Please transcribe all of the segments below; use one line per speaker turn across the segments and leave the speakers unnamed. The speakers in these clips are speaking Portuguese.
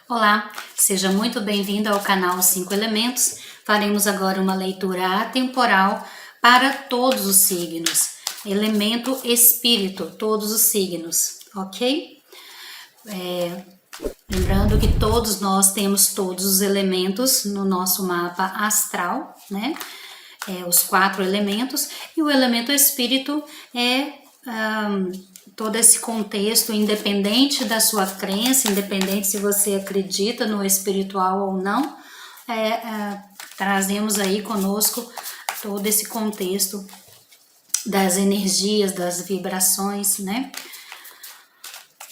Olá, seja muito bem-vindo ao canal 5 Elementos. Faremos agora uma leitura atemporal para todos os signos. Elemento espírito, todos os signos, ok? Lembrando que todos nós temos todos os elementos no nosso mapa astral, né? Os 4 elementos, e o elemento espírito é todo esse contexto, independente da sua crença, independente se você acredita no espiritual ou não, trazemos aí conosco todo esse contexto das energias, das vibrações, né?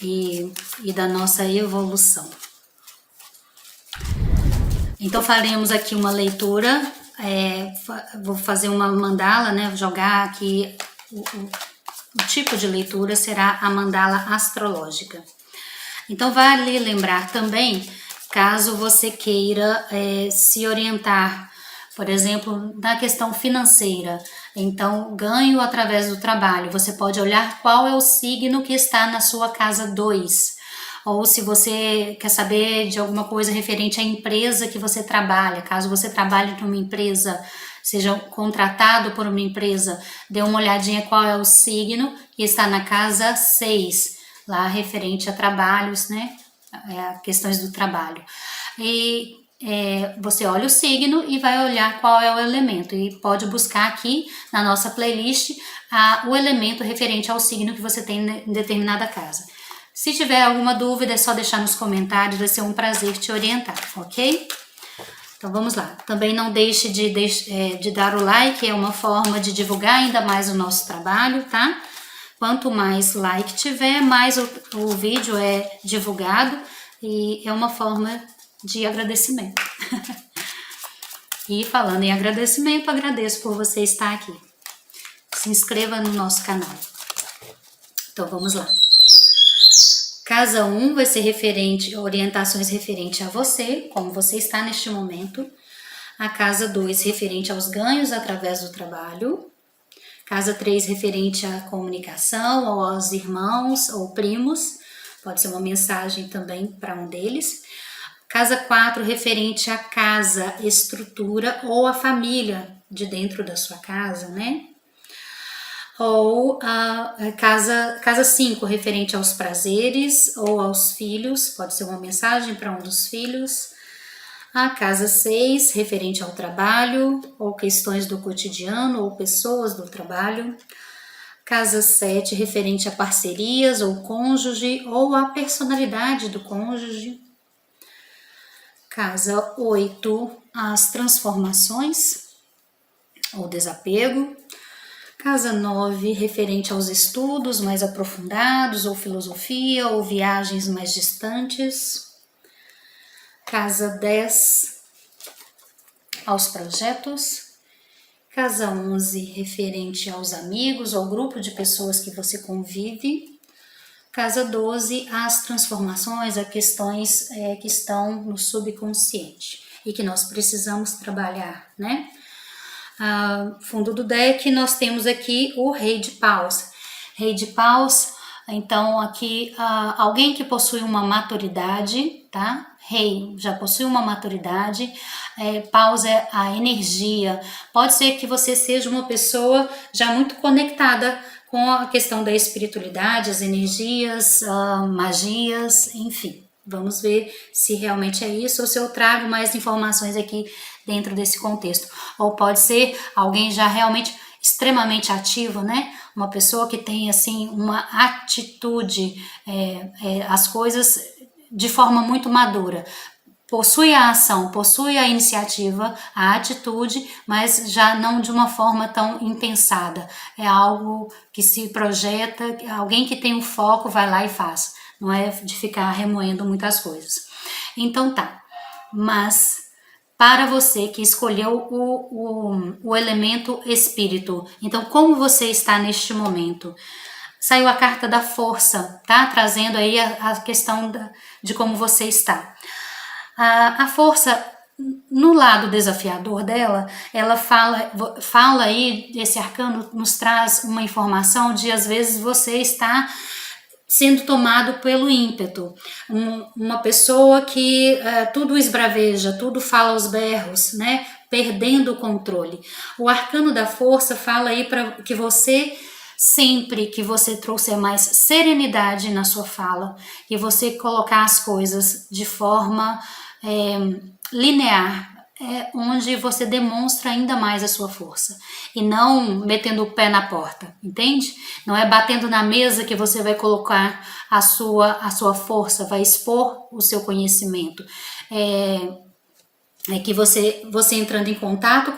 E da nossa evolução. Então faremos aqui uma leitura, vou fazer uma mandala, né? Vou jogar aqui o tipo de leitura será a mandala astrológica. Então vale lembrar também, caso você queira se orientar, por exemplo, na questão financeira, então ganho através do trabalho, você pode olhar qual é o signo que está na sua casa 2, ou se você quer saber de alguma coisa referente à empresa que você trabalha, caso você trabalhe numa empresa, seja contratado por uma empresa, dê uma olhadinha qual é o signo que está na casa 6, lá referente a trabalhos, né, questões do trabalho. E você olha o signo e vai olhar qual é o elemento, e pode buscar aqui na nossa playlist o elemento referente ao signo que você tem em determinada casa. Se tiver alguma dúvida, é só deixar nos comentários, vai ser um prazer te orientar, ok? Então vamos lá. Também não deixe de dar o like, é uma forma de divulgar ainda mais o nosso trabalho, tá? Quanto mais like tiver, mais o vídeo é divulgado e é uma forma de agradecimento. E falando em agradecimento, agradeço por você estar aqui. Se inscreva no nosso canal. Então vamos lá. Casa 1 vai ser orientações referente a você, como você está neste momento. A casa 2 referente aos ganhos através do trabalho. Casa 3 referente à comunicação, ou aos irmãos ou primos. Pode ser uma mensagem também para um deles. Casa 4 referente à casa, estrutura ou a família de dentro da sua casa, né? Ou a casa 5, referente aos prazeres ou aos filhos, pode ser uma mensagem para um dos filhos. A casa 6, referente ao trabalho, ou questões do cotidiano, ou pessoas do trabalho. Casa 7, referente a parcerias, ou cônjuge, ou a personalidade do cônjuge. Casa 8, as transformações, ou desapego. Casa 9, referente aos estudos mais aprofundados, ou filosofia, ou viagens mais distantes. Casa 10, aos projetos. Casa 11, referente aos amigos, ou grupo de pessoas que você convive. Casa 12, às transformações, a questões que estão no subconsciente e que nós precisamos trabalhar, né? Fundo do deck, nós temos aqui o Rei de Paus. Rei de Paus, então aqui alguém que possui uma maturidade, tá? Rei já possui uma maturidade, Paus é a energia. Pode ser que você seja uma pessoa já muito conectada com a questão da espiritualidade, as energias, magias, enfim. Vamos ver se realmente é isso ou se eu trago mais informações aqui dentro desse contexto. Ou pode ser alguém já realmente extremamente ativo, né? Uma pessoa que tem, assim, uma atitude, as coisas de forma muito madura. Possui a ação, possui a iniciativa, a atitude, mas já não de uma forma tão impensada. É algo que se projeta, alguém que tem um foco vai lá e faz. Não é de ficar remoendo muitas coisas. Então tá, mas para você que escolheu o elemento espírito, então como você está neste momento? Saiu a carta da força, tá? Trazendo aí a questão de como você está. A força, no lado desafiador dela, ela fala aí, esse arcano nos traz uma informação de às vezes você está sendo tomado pelo ímpeto, uma pessoa que tudo esbraveja, tudo fala aos berros, né? Perdendo o controle. O arcano da força fala aí para que você, sempre que você trouxer mais serenidade na sua fala, que você colocar as coisas de forma linear, onde você demonstra ainda mais a sua força e não metendo o pé na porta, entende? Não é batendo na mesa que você vai colocar a sua força, vai expor o seu conhecimento. É que você entrando em contato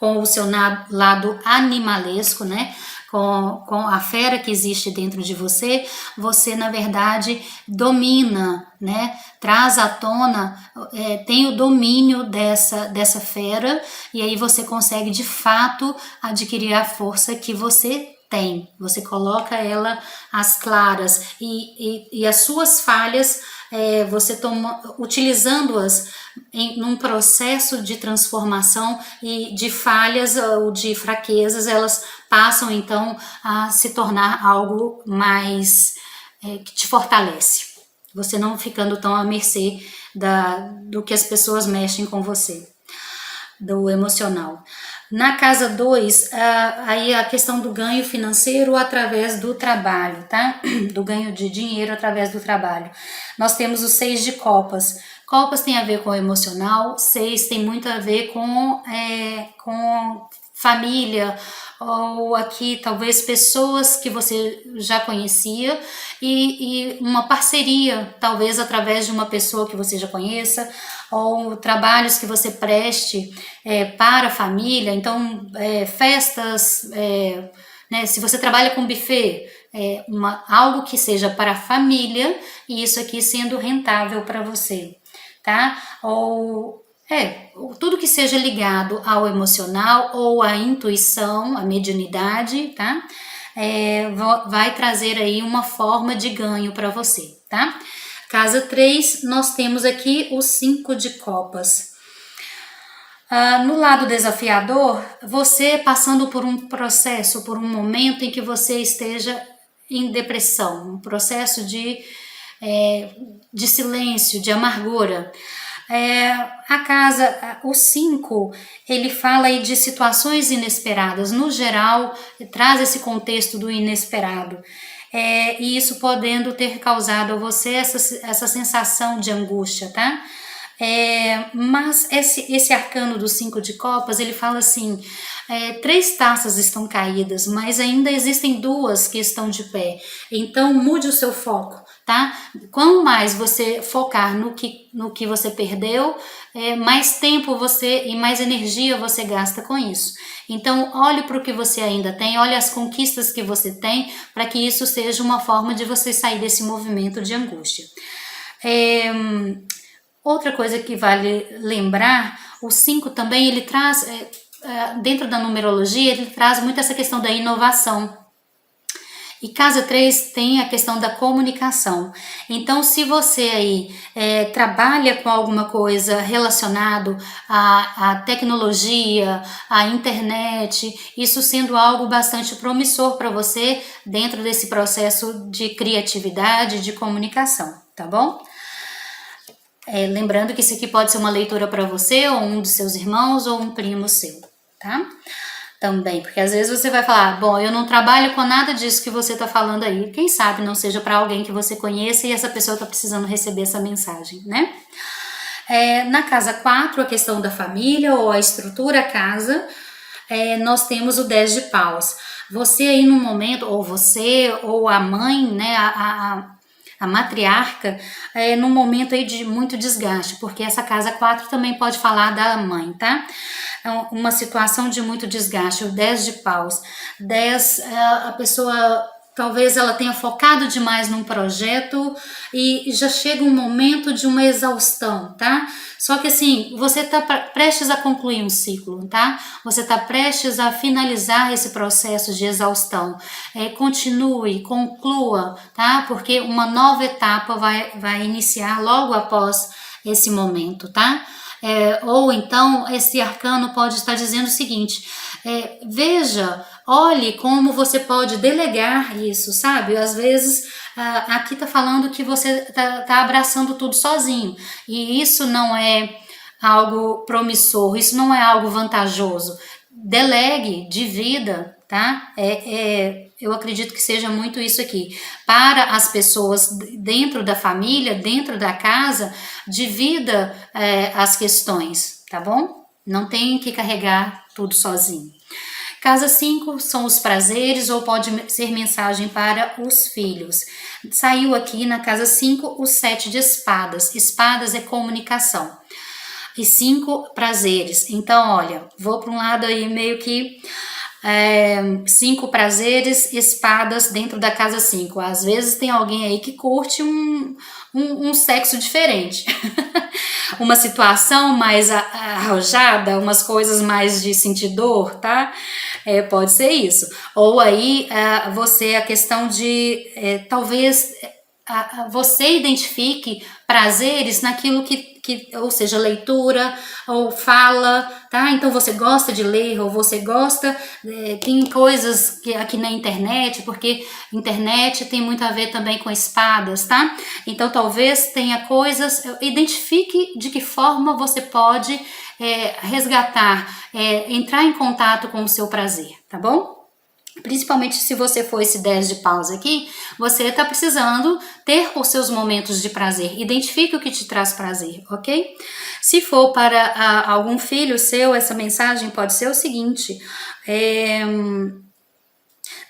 com o seu lado animalesco, né? Com a fera que existe dentro de você, você na verdade domina, né? Traz à tona, tem o domínio dessa fera, e aí você consegue de fato adquirir a força que você tem. Você coloca ela às claras e as suas falhas, você utilizando-as num processo de transformação e de falhas ou de fraquezas, elas passam então a se tornar algo mais que te fortalece. Você não ficando tão à mercê do que as pessoas mexem com você, do emocional. Na casa 2, aí a questão do ganho financeiro através do trabalho, tá? Do ganho de dinheiro através do trabalho. Nós temos o 6 de copas. Copas tem a ver com o emocional, 6 tem muito a ver com família, ou aqui talvez pessoas que você já conhecia e uma parceria, talvez através de uma pessoa que você já conheça, ou trabalhos que você preste para a família, então festas, né, se você trabalha com buffet, algo que seja para a família, e isso aqui sendo rentável para você, tá? Ou tudo que seja ligado ao emocional ou à intuição, à mediunidade, tá? Vai trazer aí uma forma de ganho para você, tá? Casa 3, nós temos aqui o 5 de copas. No lado desafiador, você passando por um processo, por um momento em que você esteja em depressão, um processo de silêncio, de amargura. O 5, ele fala aí de situações inesperadas, no geral, traz esse contexto do inesperado, e isso podendo ter causado a você essa sensação de angústia, tá? Mas esse arcano do 5 de copas, ele fala assim, 3 taças estão caídas, mas ainda existem 2 que estão de pé, então mude o seu foco, tá? Quanto mais você focar no que você perdeu, mais tempo e mais energia você gasta com isso. Então olhe para o que você ainda tem, olhe as conquistas que você tem, para que isso seja uma forma de você sair desse movimento de angústia. Outra coisa que vale lembrar, o 5 também, ele traz, dentro da numerologia, ele traz muito essa questão da inovação. E casa 3 tem a questão da comunicação. Então, se você aí trabalha com alguma coisa relacionado à tecnologia, à internet, isso sendo algo bastante promissor para você dentro desse processo de criatividade, de comunicação, tá bom? Lembrando que isso aqui pode ser uma leitura para você, ou um dos seus irmãos, ou um primo seu, tá? Também, porque às vezes você vai falar, bom, eu não trabalho com nada disso que você está falando aí. Quem sabe não seja para alguém que você conheça e essa pessoa está precisando receber essa mensagem, né? Na casa 4, a questão da família ou a estrutura casa, nós temos o 10 de paus. Você aí no momento, ou você, ou a mãe, né, a matriarca, num momento aí de muito desgaste, porque essa casa 4 também pode falar da mãe, tá? Uma situação de muito desgaste, o 10 de paus. 10, a pessoa, talvez ela tenha focado demais num projeto e já chega um momento de uma exaustão, tá? Só que assim, você está prestes a concluir um ciclo, tá? Você está prestes a finalizar esse processo de exaustão. Continue, conclua, tá? Porque uma nova etapa vai iniciar logo após esse momento, tá? Ou então esse arcano pode estar dizendo o seguinte, veja olhe como você pode delegar isso, sabe? Às vezes aqui tá falando que você tá abraçando tudo sozinho, e isso não é algo promissor, isso não é algo vantajoso. Delegue, divida, tá? Eu acredito que seja muito isso aqui. Para as pessoas dentro da família, dentro da casa, divida as questões, tá bom? Não tem que carregar tudo sozinho. Casa 5 são os prazeres, ou pode ser mensagem para os filhos. Saiu aqui na casa 5 o 7 de espadas. Espadas é comunicação. E 5 prazeres. Então, olha, vou para um lado aí meio que 5 prazeres, espadas dentro da casa 5. Às vezes tem alguém aí que curte um sexo diferente. Uma situação mais arrojada, umas coisas mais de sentir dor, tá? Pode ser isso. Ou aí a questão de talvez você identifique prazeres naquilo ou seja, leitura ou fala, tá? Então você gosta de ler, ou você gosta, tem coisas que aqui na internet, porque internet tem muito a ver também com espadas, tá? Então talvez tenha coisas, identifique de que forma você pode resgatar, entrar em contato com o seu prazer, tá bom? Principalmente se você for esse 10 de paus aqui, você está precisando ter os seus momentos de prazer. Identifique o que te traz prazer, ok? Se for para algum filho seu, essa mensagem pode ser o seguinte: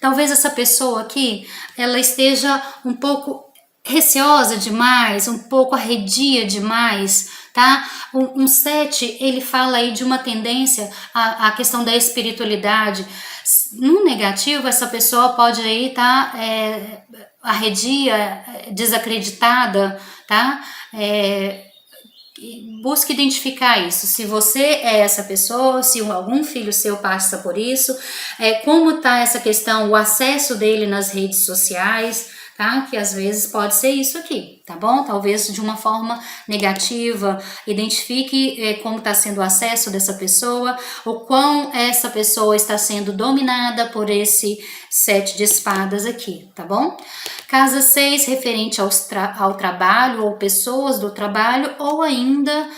talvez essa pessoa aqui, ela esteja um pouco receosa demais, um pouco arredia demais, tá? Um 7, ele fala aí de uma tendência à questão da espiritualidade. No negativo, essa pessoa pode aí estar arredia, desacreditada, tá? Busque identificar isso. Se você é essa pessoa, se algum filho seu passa por isso, como tá essa questão, o acesso dele nas redes sociais, tá? Que às vezes pode ser isso aqui, tá bom? Talvez de uma forma negativa. Identifique como está sendo o acesso dessa pessoa, o quão essa pessoa está sendo dominada por esse 7 de espadas aqui, tá bom? Casa 6, referente ao trabalho, ou pessoas do trabalho, ou ainda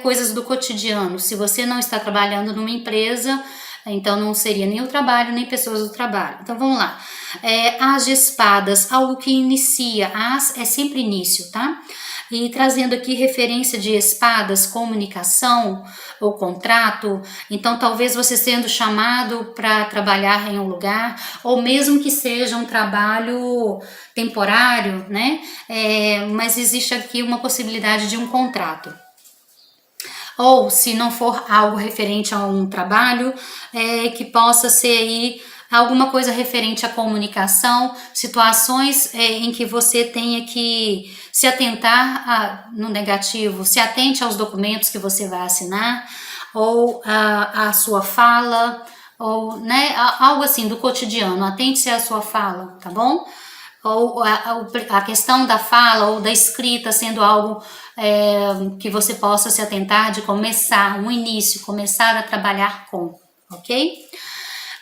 coisas do cotidiano. Se você não está trabalhando numa empresa, então não seria nem o trabalho, nem pessoas do trabalho. Então vamos lá. As de espadas, algo que inicia. As é sempre início, tá? E trazendo aqui referência de espadas, comunicação ou contrato. Então talvez você sendo chamado para trabalhar em um lugar, ou mesmo que seja um trabalho temporário, né? Mas existe aqui uma possibilidade de um contrato. Ou se não for algo referente a um trabalho, que possa ser aí alguma coisa referente à comunicação, situações em que você tenha que se atentar no negativo, se atente aos documentos que você vai assinar, ou a sua fala, ou né, algo assim do cotidiano, atente-se à sua fala, tá bom? Ou a questão da fala ou da escrita sendo algo que você possa se atentar de começar, um início, começar a trabalhar com, ok?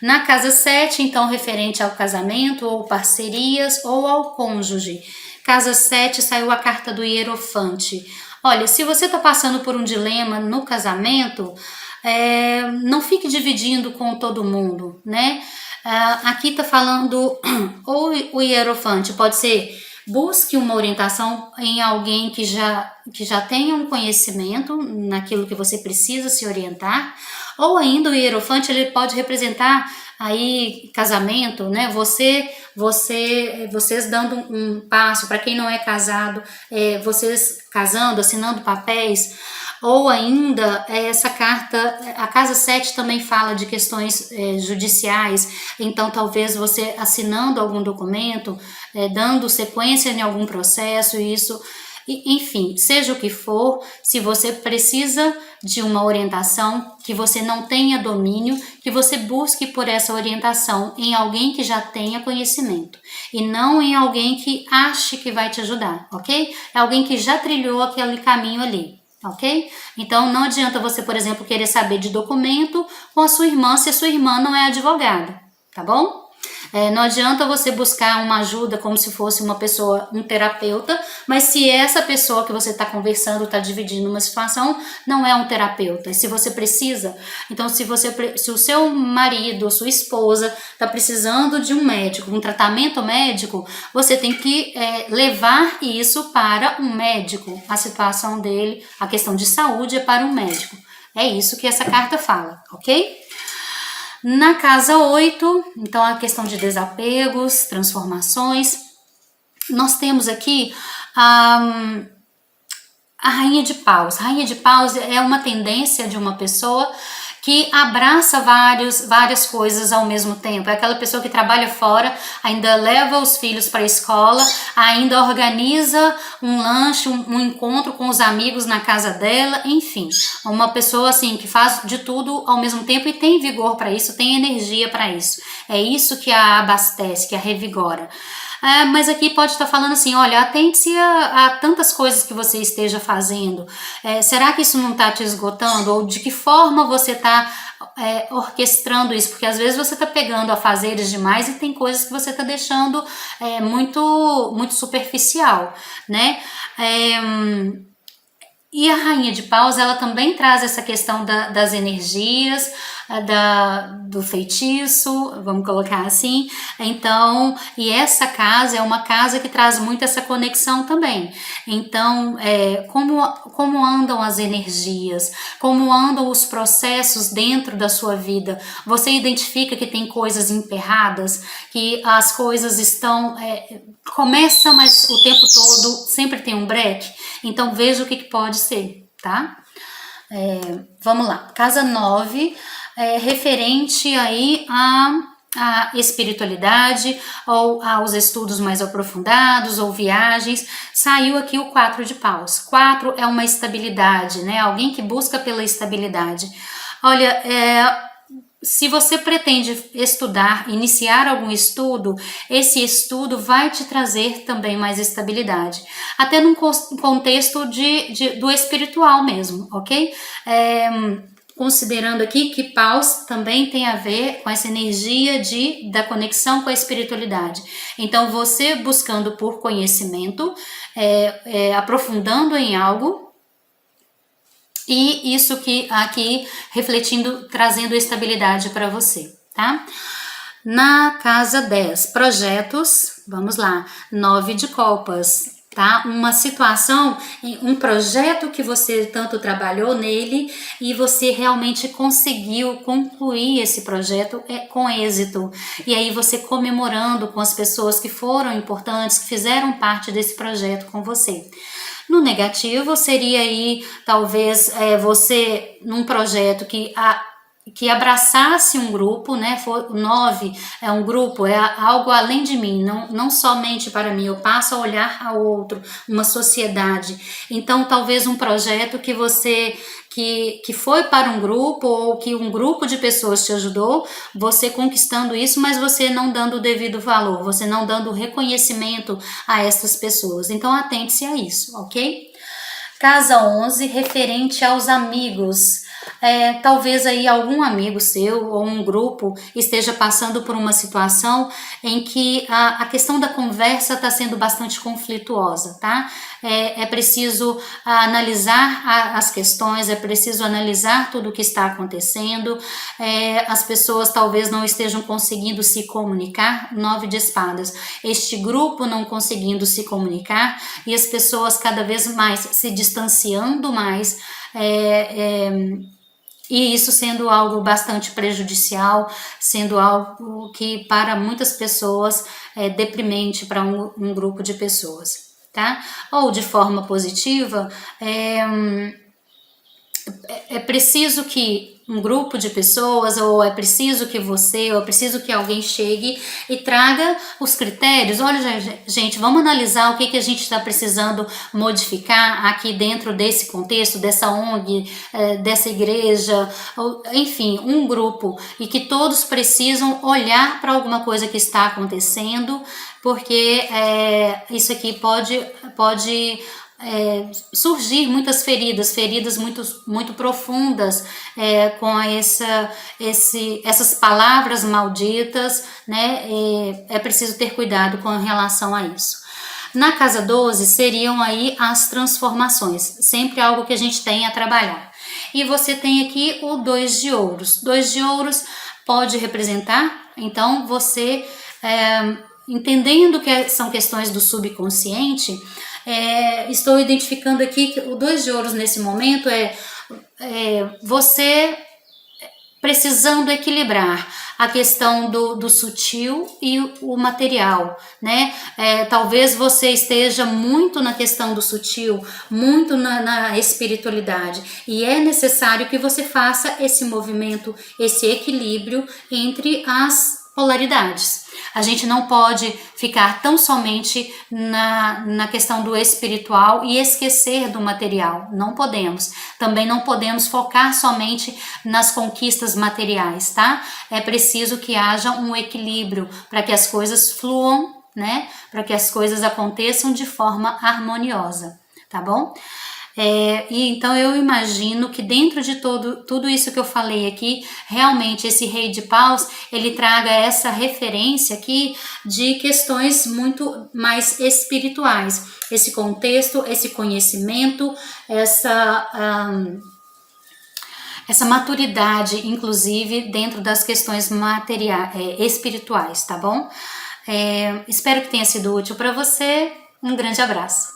Na casa 7, então, referente ao casamento ou parcerias ou ao cônjuge. Casa 7, saiu a carta do Hierofante. Olha, se você está passando por um dilema no casamento, não fique dividindo com todo mundo, né? Aqui está falando, ou o Hierofante pode ser, busque uma orientação em alguém que já tenha um conhecimento naquilo que você precisa se orientar, ou ainda o Hierofante, ele pode representar aí casamento, né? Vocês dando um passo, para quem não é casado, vocês casando, assinando papéis, ou ainda essa carta, a casa 7 também fala de questões judiciais, então talvez você assinando algum documento, dando sequência em algum processo, isso, enfim, seja o que for, se você precisa de uma orientação, que você não tenha domínio, que você busque por essa orientação em alguém que já tenha conhecimento, e não em alguém que ache que vai te ajudar, ok? É alguém que já trilhou aquele caminho ali. Ok? Então não adianta você, por exemplo, querer saber de documento com a sua irmã se a sua irmã não é advogada, tá bom? Não adianta você buscar uma ajuda como se fosse uma pessoa, um terapeuta, mas se essa pessoa que você está conversando, está dividindo uma situação, não é um terapeuta. E se você precisa, então se o seu marido ou sua esposa está precisando de um médico, um tratamento médico, você tem que levar isso para um médico. A situação dele, a questão de saúde é para um médico. É isso que essa carta fala, ok? Na casa 8, então a questão de desapegos, transformações, nós temos aqui a Rainha de Paus. Rainha de Paus é uma tendência de uma pessoa que abraça várias coisas ao mesmo tempo. É aquela pessoa que trabalha fora, ainda leva os filhos para a escola, ainda organiza um lanche, um encontro com os amigos na casa dela, enfim. Uma pessoa assim que faz de tudo ao mesmo tempo e tem vigor para isso, tem energia para isso. É isso que a abastece, que a revigora. Mas aqui pode estar falando assim, olha, atente-se a tantas coisas que você esteja fazendo. Será que isso não está te esgotando? Ou de que forma você está orquestrando isso? Porque às vezes você está pegando afazeres demais e tem coisas que você está deixando muito superficial, né? E a Rainha de Paus, ela também traz essa questão das energias, do feitiço, vamos colocar assim. Então, e essa é uma casa que traz muito essa conexão também. Então, como andam as energias, como andam os processos dentro da sua vida? Você identifica que tem coisas emperradas, que as coisas estão... começa, mas o tempo todo sempre tem um break? Então, veja o que pode ser, tá? Vamos lá. Casa 9, referente aí a espiritualidade ou aos estudos mais aprofundados ou viagens. Saiu aqui o 4 de Paus. 4 é uma estabilidade, né? Alguém que busca pela estabilidade. Olha, se você pretende estudar, iniciar algum estudo, esse estudo vai te trazer também mais estabilidade. Até num contexto do espiritual mesmo, ok? Considerando aqui que Paus também tem a ver com essa energia da conexão com a espiritualidade. Então, você buscando por conhecimento, aprofundando em algo, e isso que aqui refletindo, trazendo estabilidade para você, tá? Na casa 10, projetos, vamos lá, 9 de copas, tá? Uma situação, um projeto que você tanto trabalhou nele e você realmente conseguiu concluir esse projeto com êxito. E aí você comemorando com as pessoas que foram importantes, que fizeram parte desse projeto com você. No negativo, seria aí, talvez, você num projeto que abraçasse um grupo, né? 9 é um grupo, é algo além de mim, não somente para mim, eu passo a olhar ao outro, uma sociedade. Então, talvez um projeto que você... Que foi para um grupo ou que um grupo de pessoas te ajudou, você conquistando isso, mas você não dando o devido valor, você não dando reconhecimento a essas pessoas. Então, atente-se a isso, ok? Casa 11, referente aos amigos. Talvez aí algum amigo seu ou um grupo esteja passando por uma situação em que a questão da conversa está sendo bastante conflituosa, tá? É preciso analisar as questões, é preciso analisar tudo o que está acontecendo. As pessoas talvez não estejam conseguindo se comunicar. 9 de espadas. Este grupo não conseguindo se comunicar e as pessoas cada vez mais se distanciando mais, e isso sendo algo bastante prejudicial, sendo algo que para muitas pessoas é deprimente para um grupo de pessoas, tá? Ou de forma positiva, é preciso que um grupo de pessoas, ou é preciso que você, ou é preciso que alguém chegue e traga os critérios. Olha, gente, vamos analisar o que a gente está precisando modificar aqui dentro desse contexto, dessa ONG, dessa igreja, enfim, um grupo, e que todos precisam olhar para alguma coisa que está acontecendo, porque isso aqui pode surgir muitas feridas muito profundas com essas palavras malditas, né? É preciso ter cuidado com relação a isso. Na casa 12 seriam aí as transformações, sempre algo que a gente tem a trabalhar. E você tem aqui o 2 de ouros. 2 de ouros pode representar, então você, entendendo que são questões do subconsciente, estou identificando aqui que o 2 de ouros nesse momento você precisando equilibrar a questão do sutil e o material, né? Talvez você esteja muito na questão do sutil, muito na espiritualidade, e é necessário que você faça esse movimento, esse equilíbrio entre as polaridades. A gente não pode ficar tão somente na questão do espiritual e esquecer do material. Não podemos. Também não podemos focar somente nas conquistas materiais, tá? É preciso que haja um equilíbrio para que as coisas fluam, né? Para que as coisas aconteçam de forma harmoniosa, tá bom? E então eu imagino que dentro de tudo isso que eu falei aqui, realmente esse Rei de Paus, ele traga essa referência aqui de questões muito mais espirituais, esse contexto, esse conhecimento, essa maturidade, inclusive dentro das questões espirituais, tá bom? Espero que tenha sido útil para você, um grande abraço.